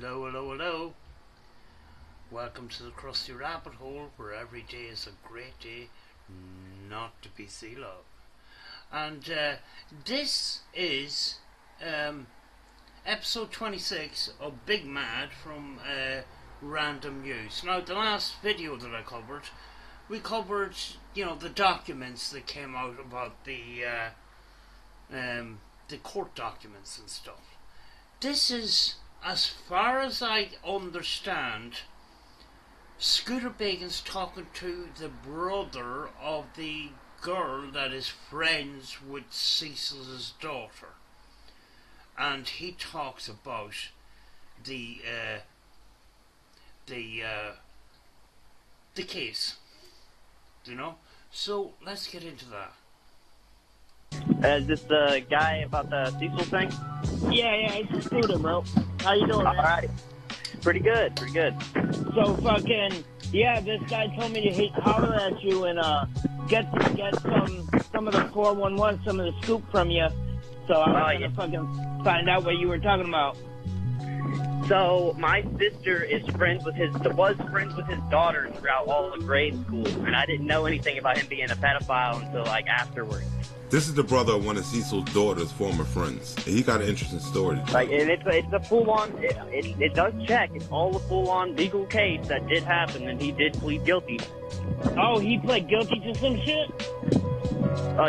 Hello, hello, hello. Welcome to the Krusty Rabbit Hole, where every day is a great day not to be sea love. And this is episode 26 of Big Mad from Random News. Now, the last video that I covered, we covered, the documents that came out about the court documents and stuff. This is, as far as I understand, Scooter Bacon's talking to the brother of the girl that is friends with Cecil's daughter, and he talks about the case, So let's get into that. Is this the guy about the Cecil thing? Yeah, it's Scooter, bro. How you doing, man? Alright. Pretty good. So this guy told me to holler at you and get some of the 411, some of the scoop from you. So I was gonna fucking find out what you were talking about. So my sister was friends with his daughter throughout all of grade school, and I didn't know anything about him being a pedophile until afterwards. This is the brother of one of Cecil's daughter's former friends. And he got an interesting story. And it's a full-on, it does check. It's all a full-on legal case that did happen, and he did plead guilty. Oh, he pled guilty to some shit?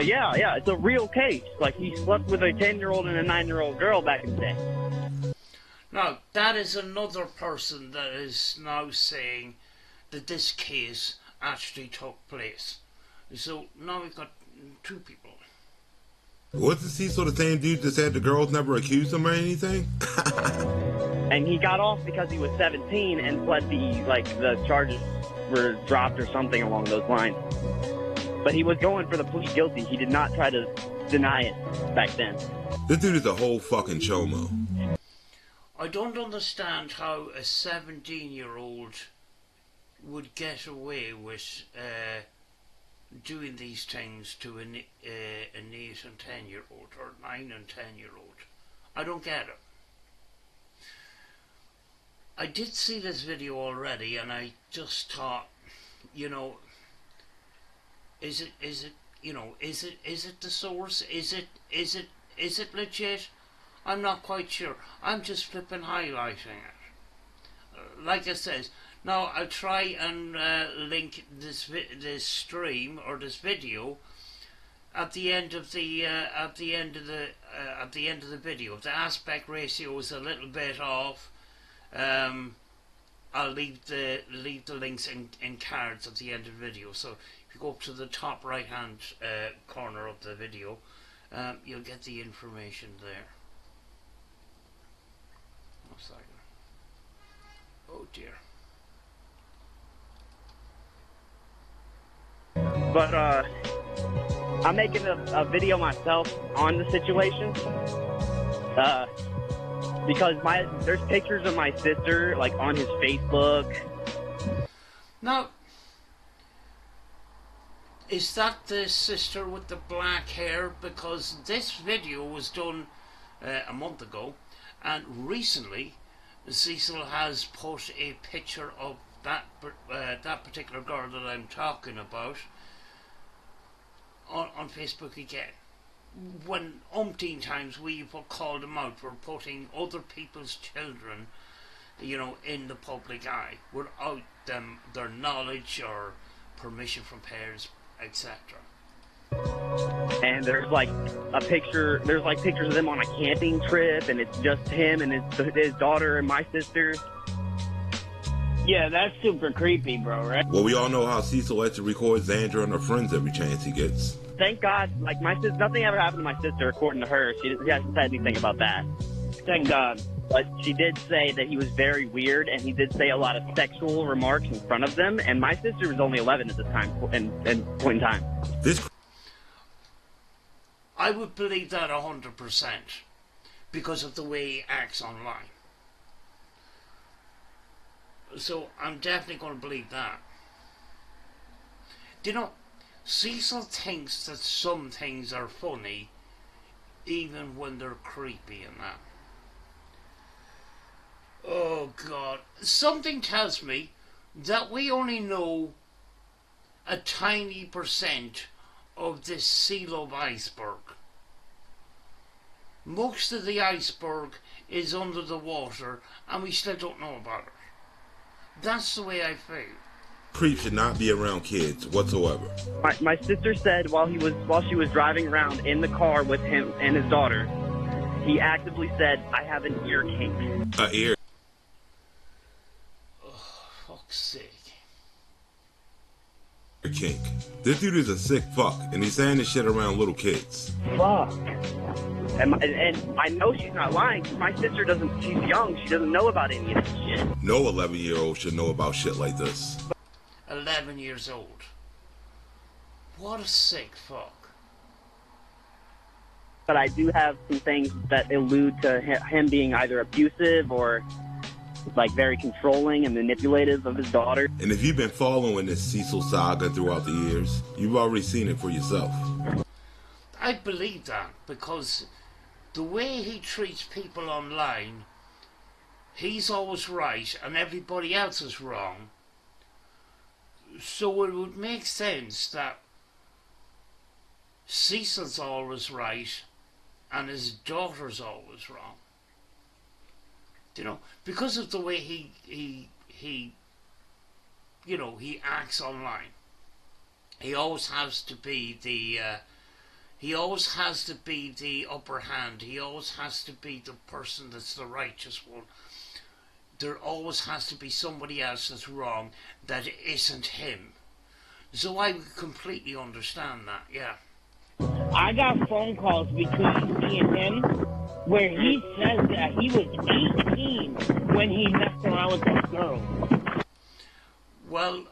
Yeah, it's a real case. He slept with a 10-year-old and a 9-year-old girl back in the day. Now, that is another person that is now saying that this case actually took place. So now we've got two people. Wasn't Cecil the same dude that said the girls never accused him or anything? And he got off because he was 17 and pled the charges were dropped or something along those lines. But he was going for the plea guilty. He did not try to deny it back then. This dude is a whole fucking chomo. I don't understand how a 17-year-old would get away with doing these things to an 8 and 10-year-old or 9 and 10-year-old. I don't get it. I did see this video already, and I just thought, is it the source? Is it legit? I'm not quite sure. I'm just flipping highlighting it. Like I said, now I'll try and link this stream or this video at the end of the video. If the aspect ratio is a little bit off, I'll leave the links in cards at the end of the video. So if you go up to the top right hand corner of the video, you'll get the information there. Oh dear. But I'm making a video myself on the situation because there's pictures of my sister on his Facebook. Now, is that the sister with the black hair? Because this video was done a month ago, and recently Cecil has put a picture of that particular girl that I'm talking about on Facebook again. When umpteen times we've called them out for putting other people's children, in the public eye without their knowledge or permission from parents, etc. And there's pictures of them on a camping trip, and it's just him and his daughter and my sister. Yeah, that's super creepy, bro, right? Well, we all know how Cecil likes to record Xandra and her friends every chance he gets. Thank God, my sister, nothing ever happened to my sister, according to her. She hasn't said anything about that. Thank God. But she did say that he was very weird, and he did say a lot of sexual remarks in front of them, and my sister was only 11 at this time, and point in time. I would believe that 100% because of the way he acts online. So I'm definitely going to believe that. Cecil thinks that some things are funny even when they're creepy and that. Oh something tells me that we only know a tiny percent of this sea level iceberg. Most of the iceberg is under the water and we still don't know about it. That's the way I feel. Creep should not be around kids whatsoever. My sister said while she was driving around in the car with him and his daughter, he actively said, "I have an ear kink." Ear. Oh, fuck's sake. Kink. This dude is a sick fuck, and he's saying this shit around little kids. Fuck. And I know she's not lying. My sister doesn't. She's young. She doesn't know about any of this shit. No 11-year-old should know about shit like this. 11 years old. What a sick fuck. But I do have some things that allude to him being either abusive or like very controlling and manipulative of his daughter. And if you've been following this Cecil saga throughout the years, you've already seen it for yourself. I believe that because the way he treats people online, he's always right and everybody else is wrong. So it would make sense that Cecil's always right and his daughter's always wrong. You know, because of the way he acts online. He always has to be the upper hand. He always has to be the person that's the righteous one. There always has to be somebody else that's wrong that isn't him. So I completely understand that, yeah. I got phone calls between me and him where he says that he was 18 when he messed around with that girl. Well,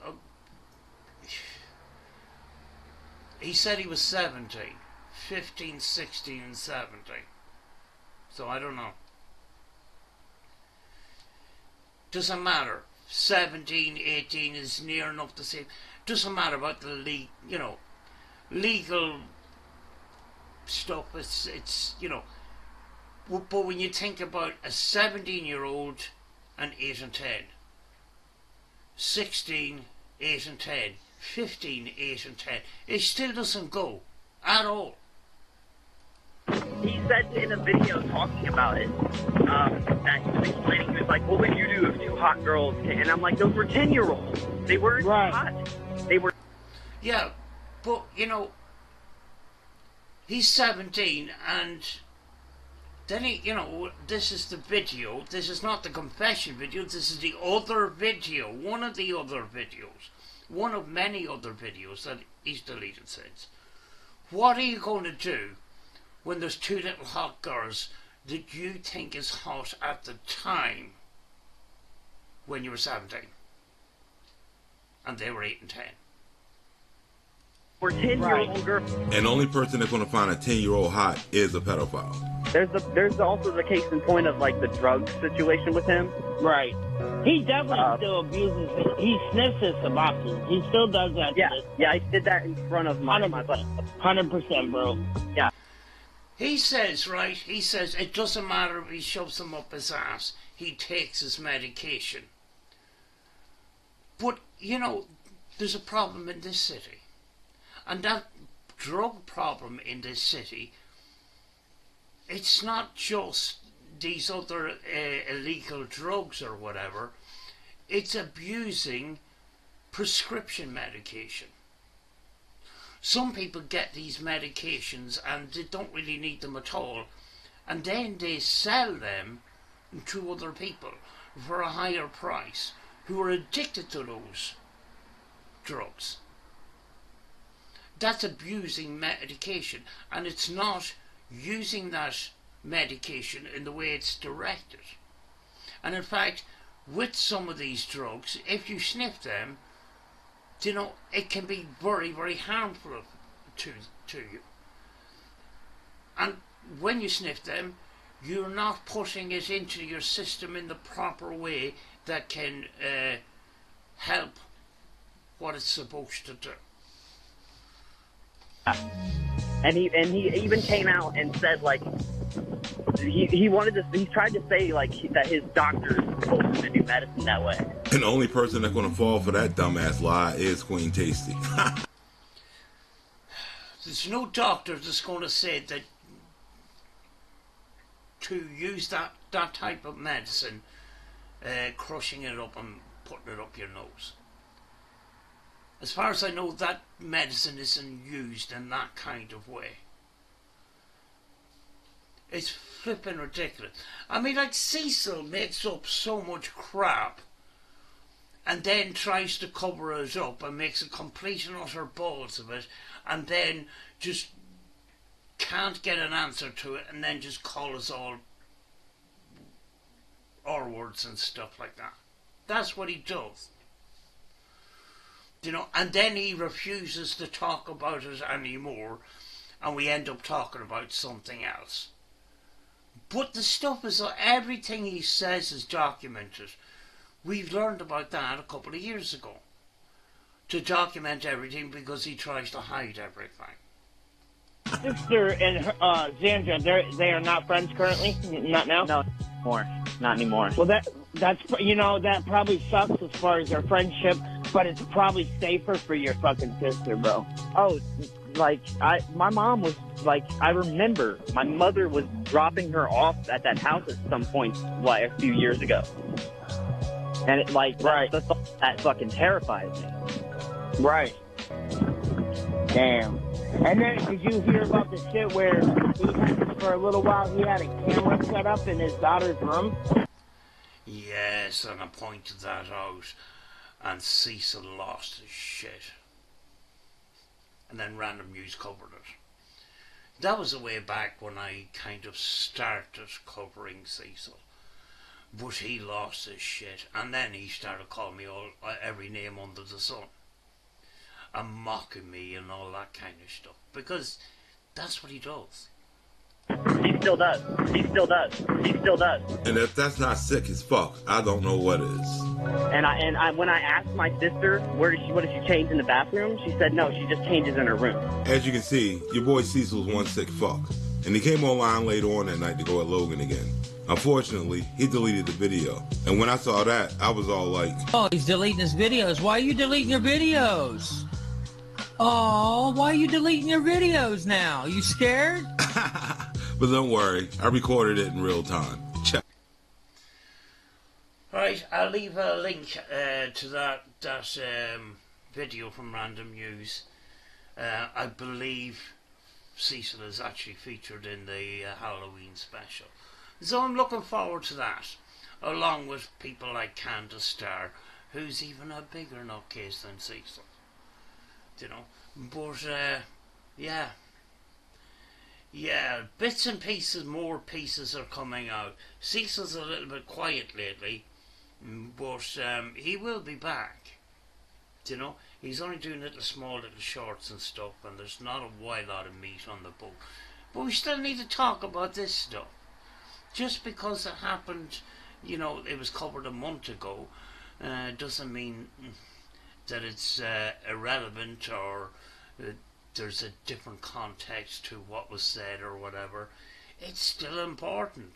he said he was 17, 15, 16 and 17. So I don't know. Doesn't matter. 17, 18 is near enough the same. Doesn't matter about the legal stuff. It's but when you think about a 17-year-old and 8 and 10, 16, 8 and 10, 15, 8 and 10, it still doesn't go at all. He said in a video talking about it, that he was explaining, he was like, "What would you do if two hot girls came?" And I'm like, those were 10-year-olds. They weren't hot. They were... Yeah, but, he's 17 and then this is the video. This is not the confession video. This is the other video. One of the other videos. One of many other videos that he's deleted since. What are you going to do when there's two little hot girls that you think is hot at the time when you were 17 and they were 8 and 10? We're 10-year-old girls. And the only person that's going to find a 10-year-old hot is a pedophile. There's also the case in point of like the drug situation with him. Right. He definitely still abuses it. He sniffs his Suboxone. He still does that. Yeah, I did that in front of my 100%, bro. Yeah. He says it doesn't matter if he shoves them up his ass. He takes his medication. But, there's a problem in this city. And that drug problem in this city, it's not just these other illegal drugs or whatever. It's abusing prescription medication. Some people get these medications and they don't really need them at all, and then they sell them to other people for a higher price who are addicted to those drugs. That's abusing medication, and it's not using that medication in the way it's directed. And in fact, with some of these drugs, if you sniff them, it can be very, very harmful to you. And when you sniff them, you're not putting it into your system in the proper way that can help what it's supposed to do. And he even came out and said, like, he wanted to. He tried to say like that his doctor told him to do medicine that way. And the only person that's gonna fall for that dumbass lie is Queen Tasty. There's no doctor that's going to say that to use that type of medicine, crushing it up and putting it up your nose. As far as I know, that medicine isn't used in that kind of way. It's flipping ridiculous. I mean, like, Cecil makes up so much crap and then tries to cover it up and makes a complete and utter balls of it, and then just can't get an answer to it, and then just call us all R-words and stuff like that. That's what he does. You know, and then he refuses to talk about it anymore, and we end up talking about something else. But the stuff is, everything he says is documented. We've learned about that a couple of years ago. To document everything because he tries to hide everything. Sister and her, Xandra, they are not friends currently? Not now? No, not anymore. Well, that's, you know, that probably sucks as far as their friendship, but it's probably safer for your fucking sister, bro. Oh, like, my mom was, like, I remember my mother was dropping her off at that house at some point, like, a few years ago. And it, like, right. that fucking terrifies me. Right. Damn. And then, did you hear about the shit where he had, for a little while, he had a camera set up in his daughter's room? Yes, and I pointed that out, and Cecil lost his shit. And then Random News covered it. That was the way back when I kind of started covering Cecil. But he lost his shit, and then he started calling me every name under the sun. And mocking me and all that kind of stuff. Because that's what he does. He still does. He still does. He still does. And if that's not sick as fuck, I don't know what is. And I when I asked my sister what did she change in the bathroom, she said no, she just changes in her room. As you can see, your boy Cecil's one sick fuck. And he came online later on that night to go at Logan again. Unfortunately, he deleted the video. And when I saw that, I was all like, oh, he's deleting his videos. Why are you deleting your videos? Oh, why are you deleting your videos now? You scared? but don't worry, I recorded it in real time. Check. Right, I'll leave a link to that video from Random News. I believe Cecil is actually featured in the Halloween special. So I'm looking forward to that, along with people like Candace Starr, who's even a bigger nutcase than Cecil. You know, but yeah, bits and pieces, more pieces are coming out. Cecil's a little bit quiet lately, but he will be back. You know, he's only doing small little shorts and stuff, and there's not a wild lot of meat on the boat. But we still need to talk about this stuff. Just because it happened, you know, it was covered a month ago, doesn't mean that it's irrelevant or there's a different context to what was said or whatever. It's still important.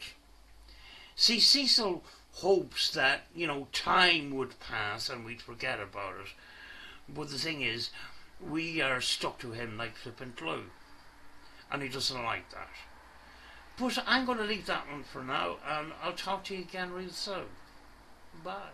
See, Cecil hopes that, you know, time would pass and we'd forget about it. But the thing is, we are stuck to him like flippant glue. And he doesn't like that. But I'm going to leave that one for now, and I'll talk to you again real soon. Bye.